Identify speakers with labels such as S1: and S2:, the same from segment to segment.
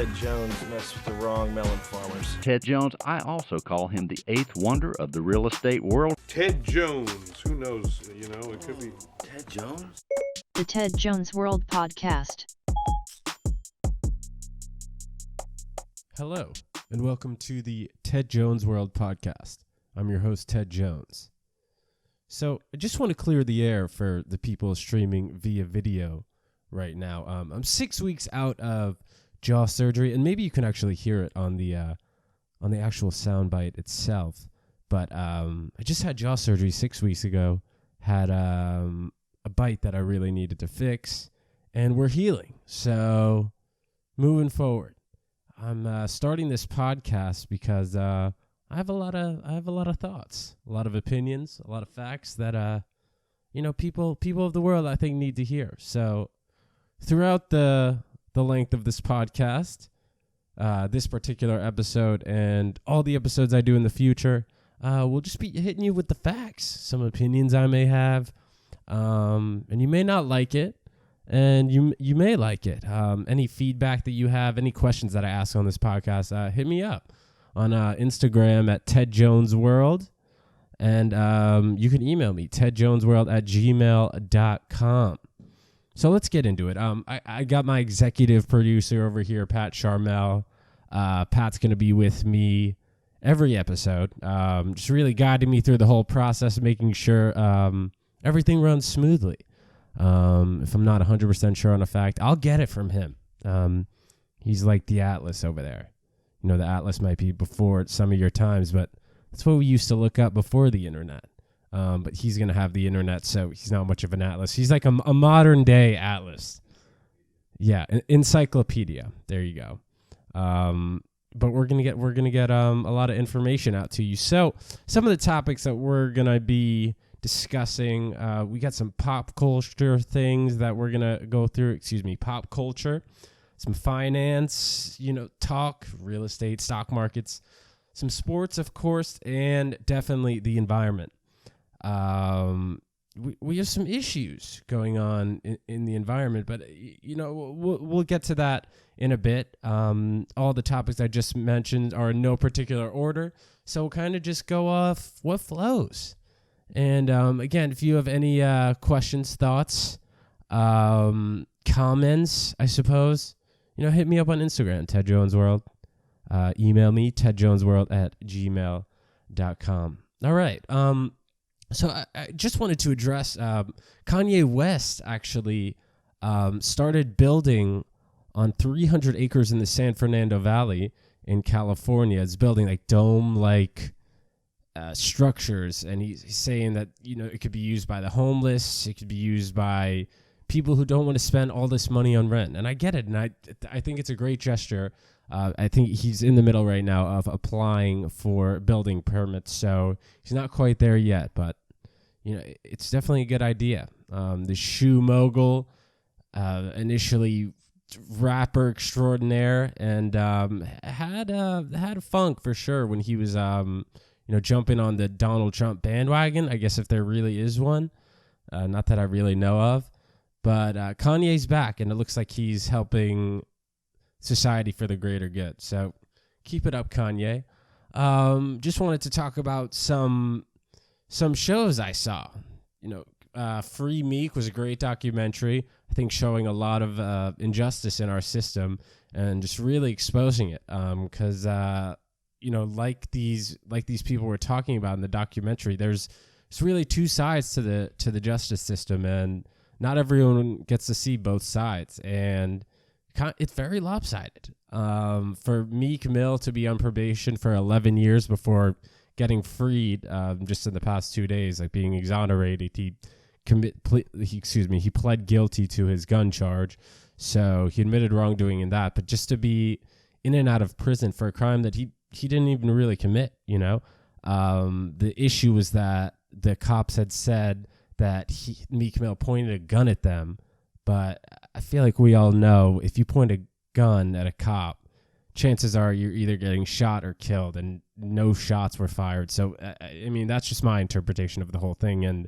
S1: Ted Jones messed with the wrong melon farmers.
S2: Ted Jones, I also call him the eighth wonder of the real estate world.
S3: Ted Jones, who knows, it could be...
S1: Ted Jones?
S4: The Ted Jones World Podcast.
S5: Hello, and welcome to the Ted Jones World Podcast. I'm your host, Ted Jones. So, I just want to clear the air for the people streaming via video right now. I'm 6 weeks out of jaw surgery, and maybe you can actually hear it on the actual soundbite itself. But I just had jaw surgery 6 weeks ago, had a bite that I really needed to fix, and we're healing. So, moving forward, I'm starting this podcast because I have a lot of thoughts, a lot of opinions, a lot of facts that people of the world I think need to hear. So throughout the length of this podcast, this particular episode and all the episodes I do in the future, we'll just be hitting you with the facts, some opinions I may have, and you may not like it, and you may like it. Any feedback that you have, any questions that I ask on this podcast, hit me up on Instagram at TedJonesWorld, and you can email me, tedjonesworld@gmail.com. So let's get into it. I got my executive producer over here, Pat Charmel. Pat's going to be with me every episode, just really guiding me through the whole process, making sure everything runs smoothly. If I'm not 100% sure on a fact, I'll get it from him. He's like the Atlas over there. The Atlas might be before some of your times, but that's what we used to look up before the internet. But he's going to have the internet, so he's not much of an Atlas. He's like a modern day Atlas. Yeah, encyclopedia. There you go. But we're going to get a lot of information out to you. So some of the topics that we're going to be discussing, we got some pop culture things that we're going to go through. Pop culture. Some finance, talk, real estate, stock markets, some sports, of course, and definitely the environment. We have some issues going on in the environment, but, we'll get to that in a bit. All the topics I just mentioned are in no particular order, so we'll kind of just go off what flows. And, again, if you have any questions, thoughts, comments, I suppose, hit me up on Instagram, Ted Jones World. Email me, tedjonesworld@gmail.com. All right. So I just wanted to address Kanye West actually started building on 300 acres in the San Fernando Valley in California. It's building like dome-like structures, and he's saying that, it could be used by the homeless. It could be used by people who don't want to spend all this money on rent. And I get it, and I think it's a great gesture. I think he's in the middle right now of applying for building permits, so he's not quite there yet, but it's definitely a good idea. The shoe mogul, initially rapper extraordinaire, and had a funk for sure when he was jumping on the Donald Trump bandwagon, I guess, if there really is one. Not that I really know of. But Kanye's back, and it looks like he's helping society for the greater good. So keep it up, Kanye. Just wanted to talk about some shows I saw. Free Meek was a great documentary, I think, showing a lot of injustice in our system and just really exposing it. Because like these people were talking about in the documentary, there's really two sides to the justice system, and not everyone gets to see both sides, and it's very lopsided. For Meek Mill to be on probation for 11 years before getting freed, just in the past 2 days, like being exonerated, he pled guilty to his gun charge, so he admitted wrongdoing in that. But just to be in and out of prison for a crime that he didn't even really commit, the issue was that the cops had said that Meek Mill pointed a gun at them, but I feel like we all know if you point a gun at a cop, chances are you're either getting shot or killed, and no shots were fired. So, that's just my interpretation of the whole thing, and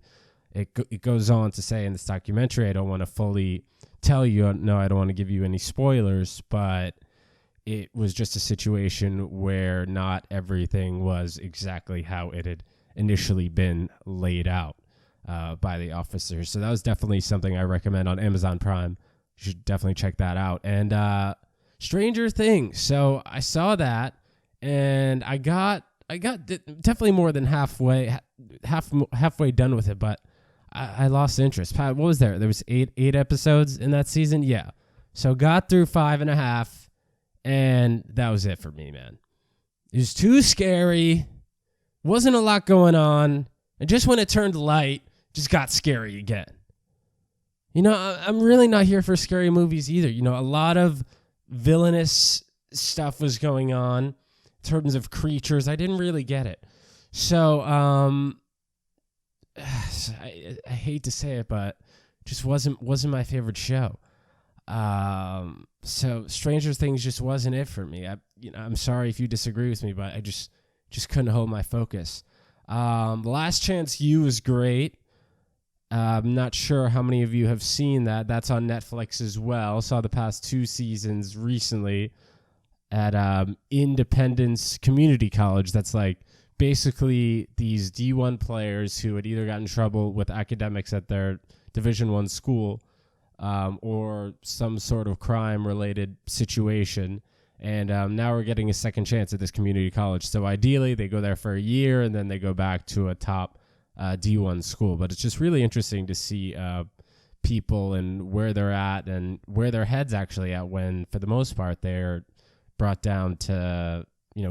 S5: it goes on to say in this documentary, I don't want to fully tell you, no, I don't want to give you any spoilers, but it was just a situation where not everything was exactly how it had initially been laid out by the officers. So that was definitely something I recommend on Amazon Prime. You should definitely check that out. And Stranger Things. So I saw that, and I got definitely more than halfway done with it, but I lost interest. Pat, what was there? There was eight episodes in that season? Yeah. So got through 5.5, and that was it for me, man. It was too scary. Wasn't a lot going on. And just when it turned light, just got scary again. I'm really not here for scary movies either. A lot of villainous stuff was going on in terms of creatures. I didn't really get it. So, I hate to say it, but just wasn't my favorite show. So Stranger Things just wasn't it for me. I'm sorry if you disagree with me, but I just couldn't hold my focus. Last Chance U was great. I'm not sure how many of you have seen that. That's on Netflix as well. Saw the past 2 seasons recently at Independence Community College. That's like basically these D1 players who had either gotten in trouble with academics at their Division I school or some sort of crime-related situation. And now we're getting a second chance at this community college. So ideally, they go there for a year, and then they go back to a top D1 school. But it's just really interesting to see people and where they're at and where their head's actually at when, for the most part, they're brought down to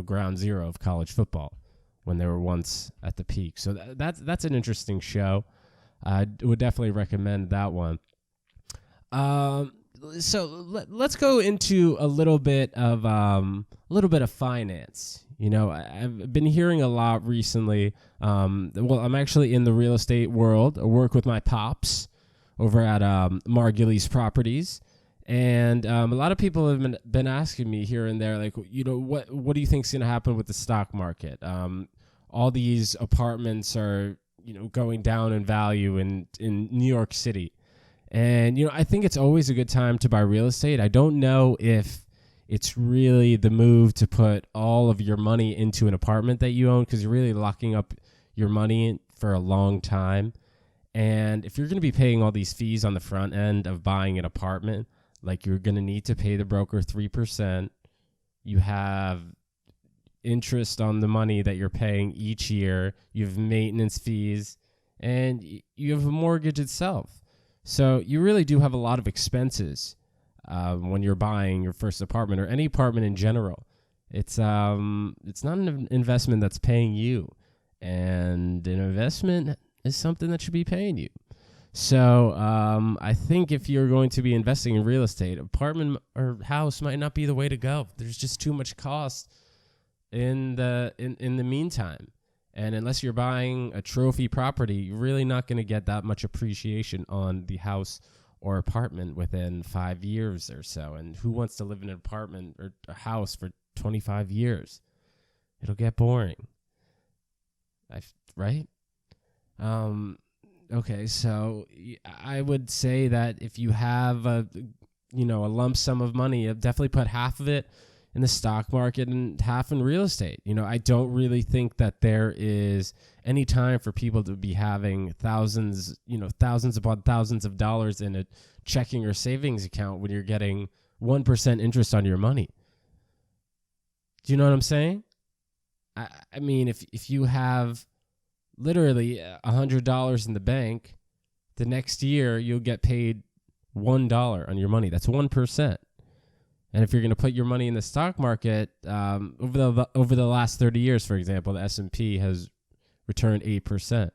S5: ground zero of college football when they were once at the peak. So that's an interesting show. I would definitely recommend that one. So let's go into a little bit of finance. I've been hearing a lot recently. I'm actually in the real estate world. I work with my pops over at Margulies Properties, and a lot of people have been asking me here and there, like, what do you think's going to happen with the stock market? All these apartments are going down in value in New York City. And, I think it's always a good time to buy real estate. I don't know if it's really the move to put all of your money into an apartment that you own, because you're really locking up your money for a long time. And if you're going to be paying all these fees on the front end of buying an apartment, like you're going to need to pay the broker 3%. You have interest on the money that you're paying each year. You have maintenance fees, and you have a mortgage itself. So you really do have a lot of expenses when you're buying your first apartment or any apartment in general. It's not an investment that's paying you, and an investment is something that should be paying you. So I think if you're going to be investing in real estate, apartment or house might not be the way to go. There's just too much cost in the meantime. And unless you're buying a trophy property, you're really not going to get that much appreciation on the house or apartment within 5 years or so. And who wants to live in an apartment or a house for 25 years? It'll get boring. Right? Okay, so I would say that if you have a lump sum of money, definitely put half of it in the stock market and half in real estate. I don't really think that there is any time for people to be having thousands upon thousands of dollars in a checking or savings account when you're getting 1% interest on your money. Do you know what I'm saying? I mean, if you have literally $100 in the bank, the next year you'll get paid $1 on your money. That's 1%. And if you're going to put your money in the stock market, over the last 30 years, for example, the S&P has returned 8%.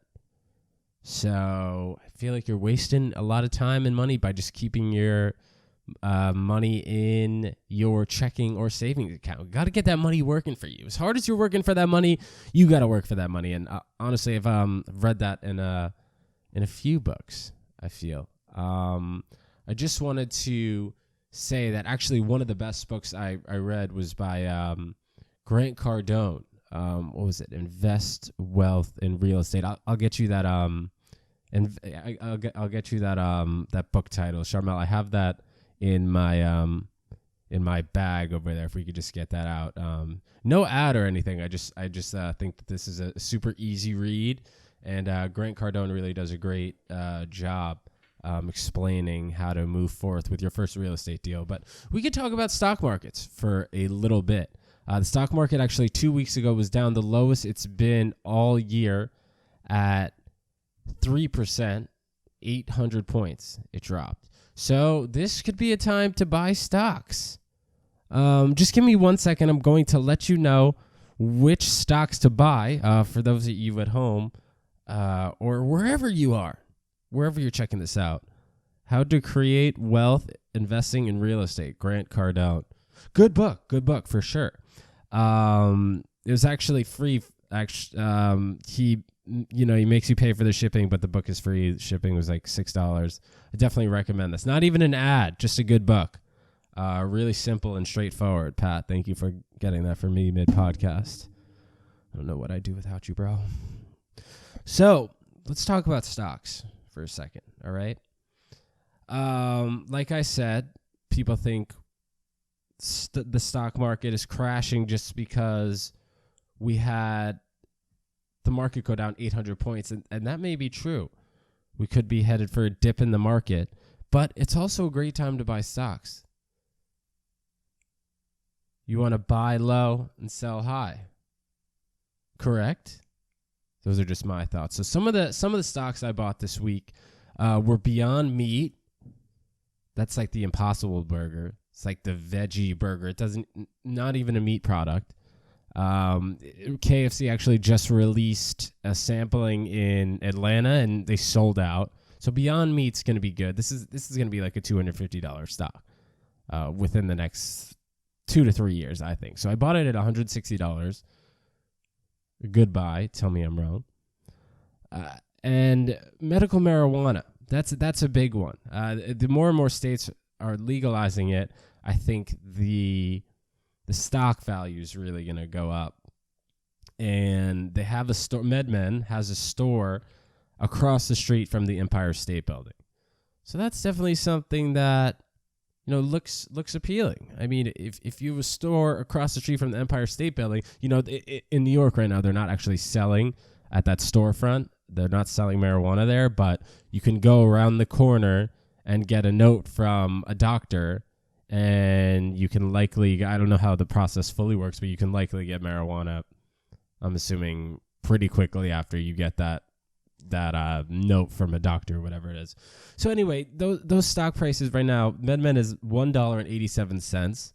S5: So I feel like you're wasting a lot of time and money by just keeping your money in your checking or savings account. You got to get that money working for you. As hard as you're working for that money, you got to work for that money. And honestly, I've read that in a few books, I feel. I just wanted to say that actually one of the best books I read was by Grant Cardone. What was it? Invest Wealth in Real Estate. I'll get you that and I'll get you that that book title, Charmel. I have that in my in my bag over there. If we could just get that out. No ad or anything. I just think that this is a super easy read, and Grant Cardone really does a great job explaining how to move forth with your first real estate deal. But we could talk about stock markets for a little bit. The stock market actually 2 weeks ago was down the lowest it's been all year at 3%, 800 points it dropped. So this could be a time to buy stocks. Just give me 1 second. I'm going to let you know which stocks to buy for those of you at home or wherever you are, wherever you're checking this out. How to Create Wealth Investing in Real Estate, Grant Cardone. Good book for sure. It was actually free. He makes you pay for the shipping, but the book is free. Shipping was like $6. I definitely recommend this. Not even an ad, just a good book. Really simple and straightforward. Pat, thank you for getting that for me mid-podcast. I don't know what I'd do without you, bro. So let's talk about stocks for a second, all right? Like I said, people think the stock market is crashing just because we had the market go down 800 points, and that may be true. We could be headed for a dip in the market, but it's also a great time to buy stocks. You want to buy low and sell high. Correct? Those are just my thoughts. So some of the stocks I bought this week were Beyond Meat. That's like the Impossible Burger. It's like the veggie burger. It doesn't, not even a meat product. KFC actually just released a sampling in Atlanta, and they sold out. So Beyond Meat's going to be good. This is going to be like a $250 stock within the next 2 to 3 years, I think. So I bought it at $160. Good buy. Tell me I'm wrong. And medical marijuana. That's a big one. The more and more states are legalizing it, I think the stock value is really going to go up. And they have a store. MedMan has a store across the street from the Empire State Building. So that's definitely something that looks appealing. I mean, if you have a store across the street from the Empire State Building, in New York right now, they're not actually selling at that storefront. They're not selling marijuana there, but you can go around the corner and get a note from a doctor, and you can likely, I don't know how the process fully works, but you can likely get marijuana, I'm assuming, pretty quickly after you get that note from a doctor or whatever it is. So anyway, those stock prices right now, MedMan is $1.87.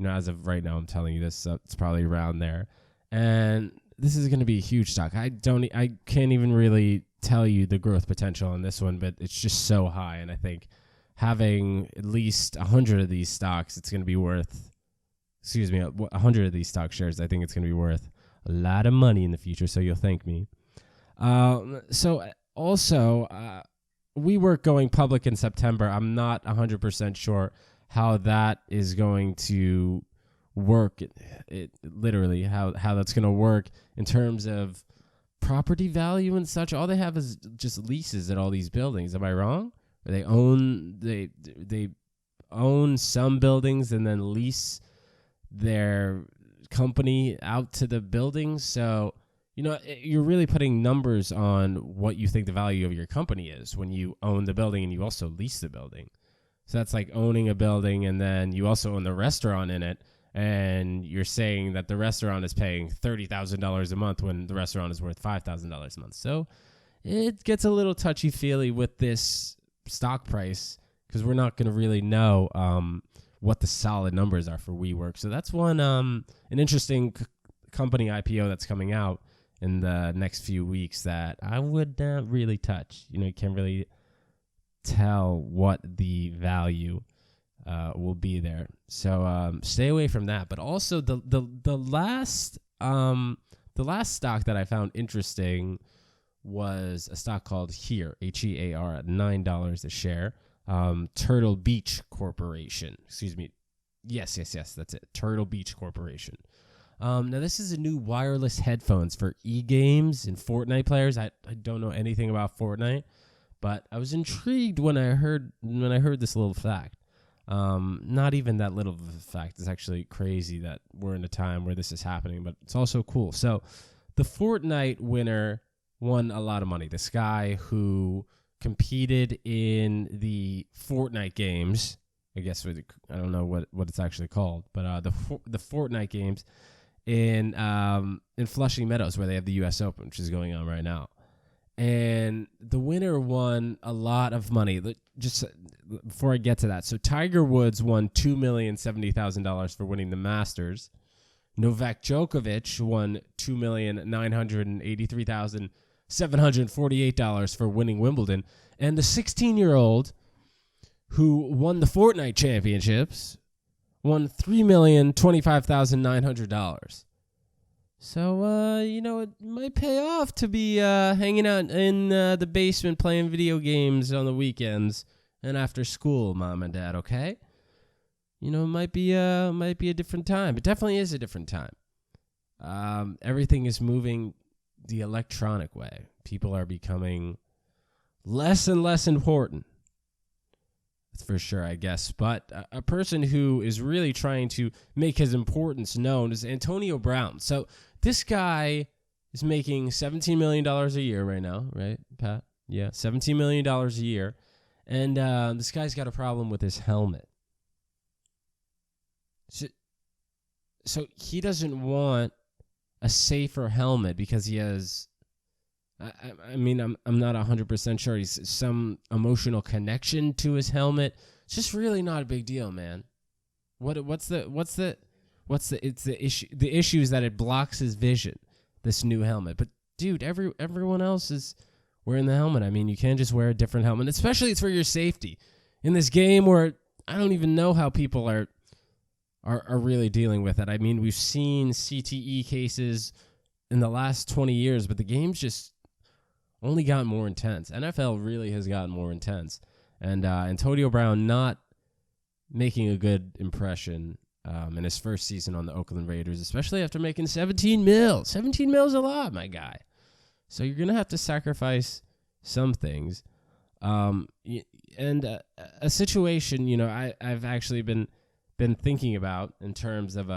S5: As of right now, I'm telling you this, so it's probably around there. And this is going to be a huge stock. I can't even really tell you the growth potential on this one, but it's just so high. And I think having at least 100 of these stocks, it's going to be worth, 100 of these stock shares, I think it's going to be worth a lot of money in the future. So you'll thank me. So also, WeWork going public in September. I'm not 100% sure how that is going to work. It literally how that's going to work in terms of property value and such. All they have is just leases at all these buildings. Am I wrong? Or they own some buildings and then lease their company out to the buildings. So you're really putting numbers on what you think the value of your company is when you own the building and you also lease the building. So that's like owning a building and then you also own the restaurant in it, and you're saying that the restaurant is paying $30,000 a month when the restaurant is worth $5,000 a month. So it gets a little touchy-feely with this stock price because we're not going to really know what the solid numbers are for WeWork. So that's one an interesting company IPO that's coming out in the next few weeks that I would not really touch. You can't really tell what the value will be there. So stay away from that. But also the last stock that I found interesting was a stock called HEAR, HEAR, at $9 a share. Turtle Beach Corporation. Excuse me. Yes, that's it. Turtle Beach Corporation. Now, this is a new wireless headphones for e-games and Fortnite players. I don't know anything about Fortnite, but I was intrigued when I heard this little fact. Not even that little of a fact. It's actually crazy that we're in a time where this is happening, but it's also cool. So the Fortnite winner won a lot of money. This guy who competed in the Fortnite games, I guess I don't know what it's actually called, but the Fortnite games in Flushing Meadows, where they have the U.S. Open, which is going on right now. And the winner won a lot of money. Just before I get to that, so Tiger Woods won $2,070,000 for winning the Masters. Novak Djokovic won $2,983,748 for winning Wimbledon. And the 16-year-old who won the Fortnite championships won $3,025,900. So, it might pay off to be hanging out in the basement playing video games on the weekends and after school, Mom and Dad, okay? It might be a different time. It definitely is a different time. Everything is moving the electronic way. People are becoming less and less important. That's for sure, I guess. But a person who is really trying to make his importance known is Antonio Brown. So this guy is making $17 million a year right now, right, Pat? Yeah, $17 million a year. And this guy's got a problem with his helmet. So he doesn't want a safer helmet because he has... I'm not 100% sure. He's some emotional connection to his helmet. It's just really not a big deal, man. What's the issue? The issue is that it blocks his vision. This new helmet, but dude, everyone else is wearing the helmet. I mean, you can't just wear a different helmet, especially it's for your safety. In this game where I don't even know how people are really dealing with it. I mean, we've seen CTE cases in the last 20 years, but the game's just only gotten more intense. NFL really has gotten more intense. And Antonio Brown not making a good impression in his first season on the Oakland Raiders, especially after making 17 mil. 17 mil's a lot, my guy. So you're going to have to sacrifice some things. And a situation, I've actually been thinking about in terms of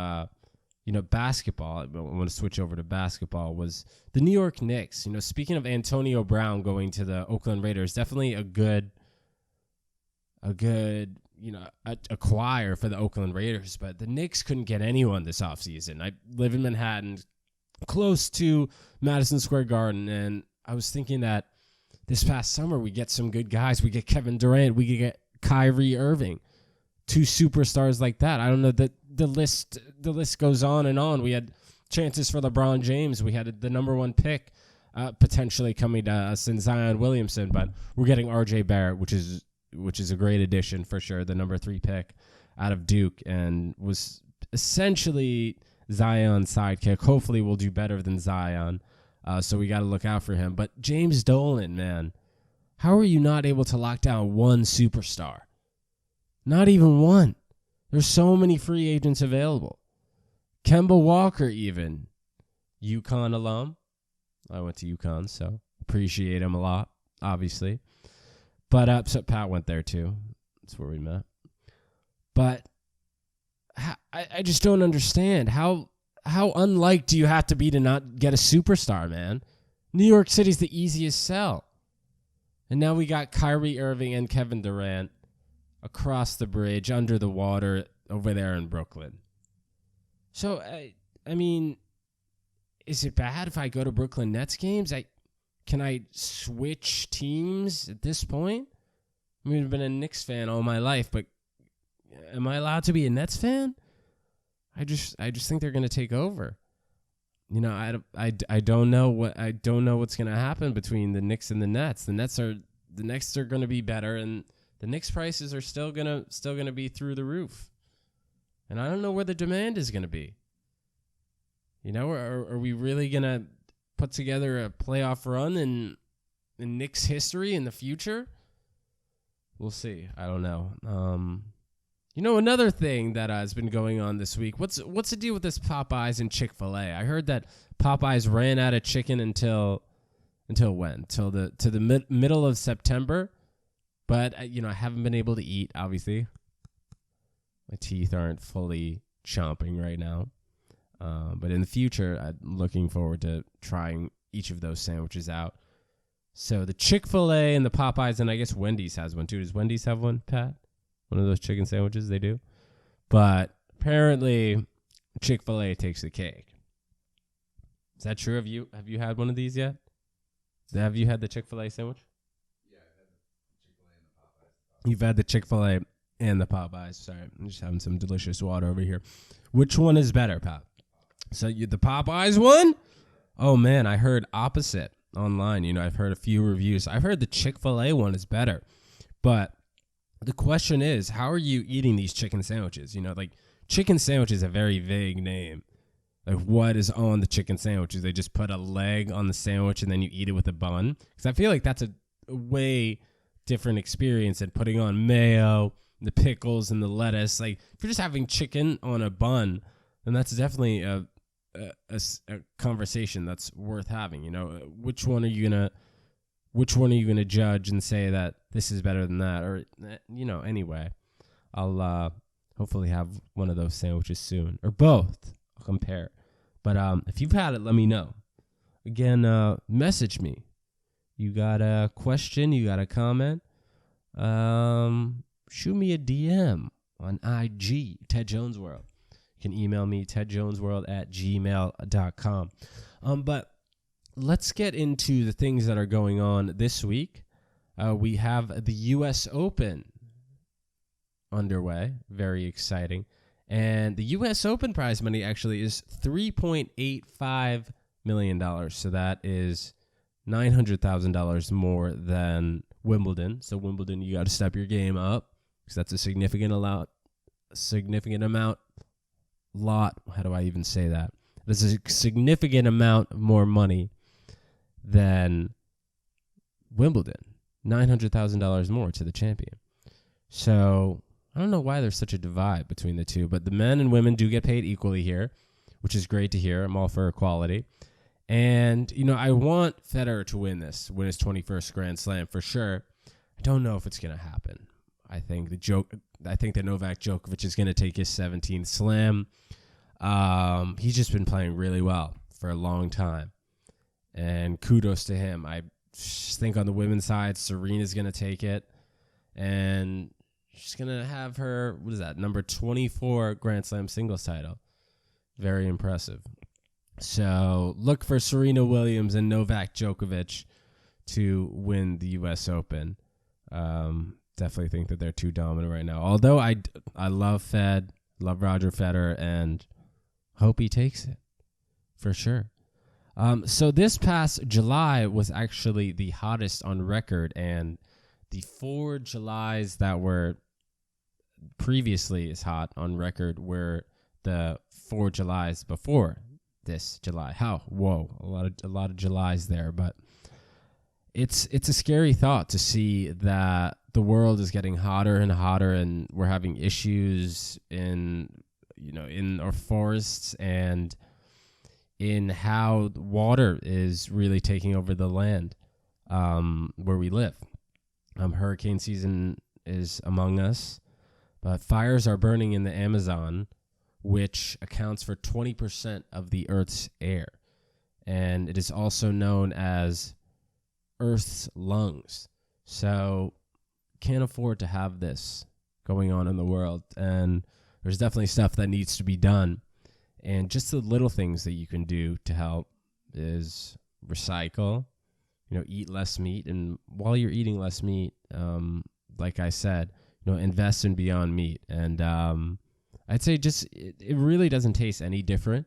S5: basketball. I want to switch over to basketball. Was the New York Knicks? Speaking of Antonio Brown going to the Oakland Raiders, definitely a good acquire for the Oakland Raiders. But the Knicks couldn't get anyone this offseason. I live in Manhattan, close to Madison Square Garden, and I was thinking that this past summer we get some good guys. We get Kevin Durant. We could get Kyrie Irving. Two superstars like that. I don't know that the list goes on and on. We had chances for LeBron James. We had the number one pick potentially coming to us in Zion Williamson, but we're getting R.J. Barrett, which is a great addition for sure. The number 3 pick out of Duke and was essentially Zion's sidekick. Hopefully, we'll do better than Zion. So we got to look out for him. But James Dolan, man, how are you not able to lock down one superstar? Not even one. There's so many free agents available. Kemba Walker even. UConn alum. I went to UConn, so appreciate him a lot, obviously. But so Pat went there too. That's where we met. But I just don't understand. How unlike do you have to be to not get a superstar, man? New York City's the easiest sell. And now we got Kyrie Irving and Kevin Durant across the bridge, under the water, over there in Brooklyn. So, I mean, is it bad if I go to Brooklyn Nets games? Can I switch teams at this point? I mean, I've been a Knicks fan all my life, but am I allowed to be a Nets fan? I just think they're going to take over. I don't know what's going to happen between the Knicks and the Nets. The Nets are going to be better, and the Knicks prices are still gonna be through the roof, and I don't know where the demand is gonna be. Are we really gonna put together a playoff run in Knicks history in the future? We'll see. I don't know. Another thing that has been going on this week. What's the deal with this Popeyes and Chick-fil-A? I heard that Popeyes ran out of chicken until when? Till the middle of September. But, I haven't been able to eat, obviously. My teeth aren't fully chomping right now. But in the future, I'm looking forward to trying each of those sandwiches out. So the Chick-fil-A and the Popeyes, and I guess Wendy's has one too. Does Wendy's have one, Pat? One of those chicken sandwiches? They do. But apparently, Chick-fil-A takes the cake. Is that true? Have you had one of these yet? Have you had the Chick-fil-A sandwich? Yeah, I've had the Chick-fil-A and the Popeyes. You've had the Chick-fil-A and the Popeyes. Sorry, I'm just having some delicious water over here. Which one is better, Pat? So the Popeyes one? Oh, man, I heard opposite online. You know, I've heard a few reviews. I've heard the Chick-fil-A one is better. But the question is, how are you eating these chicken sandwiches? You know, like, chicken sandwich is a very vague name. Like, what is on the chicken sandwiches? They just put a leg on the sandwich and then you eat it with a bun? Because I feel like that's a way different experience than putting on mayo, the pickles, and the lettuce. Like, if you're just having chicken on a bun, then that's definitely a conversation that's worth having. You know, which one are you gonna judge and say that this is better than that? Or, you know, anyway, I'll hopefully have one of those sandwiches soon, or both. I'll compare. But if you've had it, let me know. Again, message me. You got a question? You got a comment? Shoot me a DM on IG, Ted Jones World. You can email me, tedjonesworld@gmail.com. But let's get into the things that are going on this week. We have the U.S. Open underway. Very exciting. And the U.S. Open prize money actually is $3.85 million. So that is $900,000 more than Wimbledon. So Wimbledon, you got to step your game up because that's a significant amount. How do I even say that? There's a significant amount more money than Wimbledon. $900,000 more to the champion. So I don't know why there's such a divide between the two, but the men and women do get paid equally here, which is great to hear. I'm all for equality. And, you know, I want Federer to win his 21st Grand Slam for sure. I don't know if it's going to happen. I think that Novak Djokovic is going to take his 17th slam. He's just been playing really well for a long time. And kudos to him. I think on the women's side, Serena's going to take it. And she's going to have her, number 24 Grand Slam singles title. Very impressive. So look for Serena Williams and Novak Djokovic to win the U.S. Open. Definitely think that they're too dominant right now. Although I love Roger Federer, and hope he takes it for sure. So this past July was actually the hottest on record, and the 4 Julys that were previously as hot on record were the 4 Julys before this July. A lot of Julys there, but it's a scary thought to see that the world is getting hotter and hotter, and we're having issues in our forests and in how water is really taking over the land where we live. Hurricane season is among us, but fires are burning in the Amazon, which accounts for 20% of the Earth's air. And it is also known as Earth's lungs. So can't afford to have this going on in the world. And there's definitely stuff that needs to be done. And just the little things that you can do to help is recycle, eat less meat. And while you're eating less meat, like I said, invest in Beyond Meat. And I'd say it really doesn't taste any different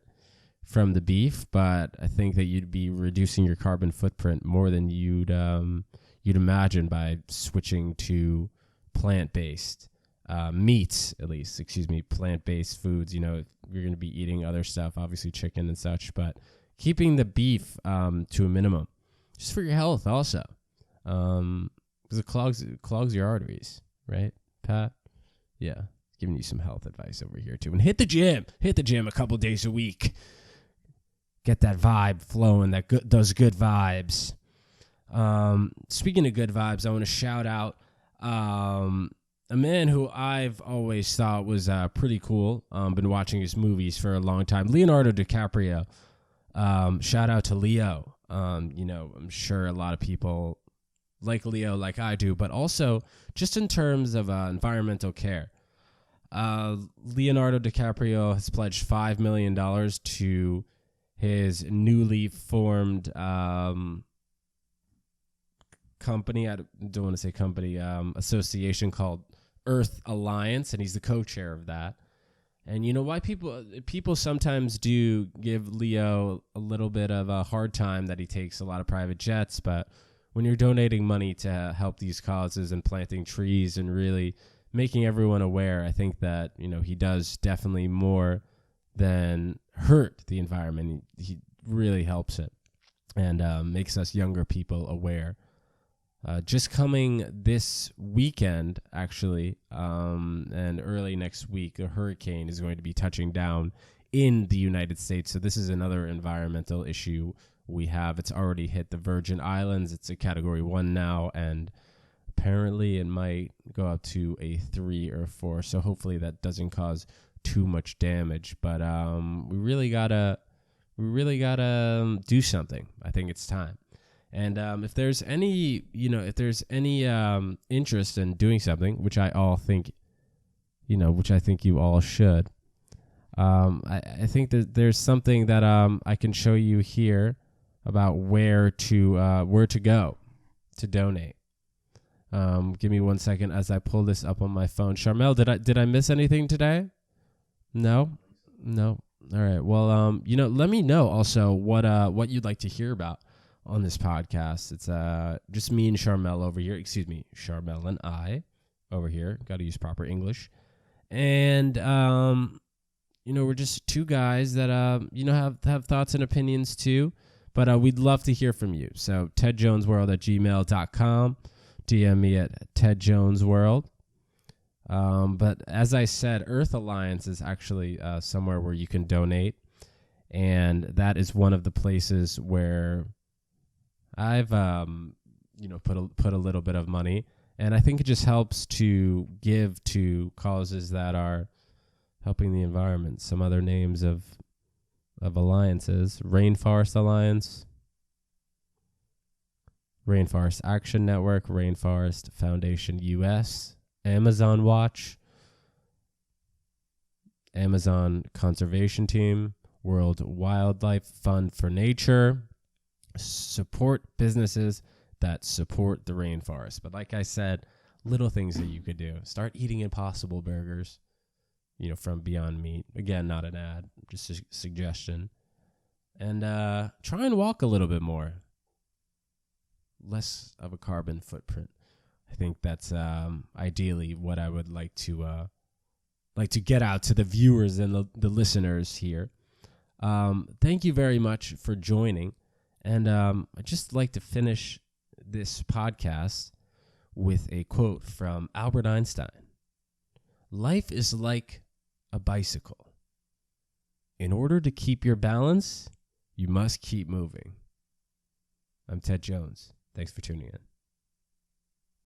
S5: from the beef, but I think that you'd be reducing your carbon footprint more than you'd imagine by switching to plant-based meats, at least, plant-based foods. If you're going to be eating other stuff, obviously chicken and such, but keeping the beef to a minimum, just for your health also, because it clogs your arteries, right, Pat? Yeah, giving you some health advice over here too. And hit the gym a couple days a week. Get that vibe flowing, those good vibes. Speaking of good vibes, I want to shout out a man who I've always thought was pretty cool. Been watching his movies for a long time. Leonardo DiCaprio. Shout out to Leo. I'm sure a lot of people like Leo like I do, but also just in terms of environmental care. Leonardo DiCaprio has pledged $5 million to his newly formed company. I don't want to say company, association called Earth Alliance, and he's the co-chair of that. And you know why people sometimes do give Leo a little bit of a hard time that he takes a lot of private jets, but when you're donating money to help these causes and planting trees and really making everyone aware, I think that, he does definitely more than hurt the environment. He really helps it and makes us younger people aware. Just coming this weekend, actually, and early next week, a hurricane is going to be touching down in the United States. So this is another environmental issue we have. It's already hit the Virgin Islands. It's a Category 1 now, and apparently it might go up to a 3 or 4. So hopefully that doesn't cause too much damage. But we really gotta do something. I think it's time. And if there's any, interest in doing something, which I think you all should, I think that there's something that I can show you here about where to go to donate. Give me 1 second as I pull this up on my phone. Charmel, did I miss anything today? No. All right. Well, let me know also what you'd like to hear about on this podcast. It's just me and Charmel over here. Excuse me, Charmel and I over here. Got to use proper English. And we're just two guys that have thoughts and opinions too. But we'd love to hear from you. So tedjonesworld@gmail.com. DM me at tedjonesworld. But as I said, Earth Alliance is actually somewhere where you can donate, and that is one of the places where I've put a little bit of money, and I think it just helps to give to causes that are helping the environment. Some other names of alliances: Rainforest Alliance, Rainforest Action Network, Rainforest Foundation US, Amazon Watch, Amazon Conservation Team, World Wildlife Fund for Nature. Support businesses that support the rainforest. But like I said, little things that you could do. Start eating Impossible Burgers, from Beyond Meat. Again, not an ad, just a suggestion. And try and walk a little bit more. Less of a carbon footprint. I think that's ideally what I would like to get out to the viewers and the listeners here. Thank you very much for joining. And I'd just like to finish this podcast with a quote from Albert Einstein. Life is like a bicycle. In order to keep your balance, you must keep moving. I'm Ted Jones. Thanks for tuning in.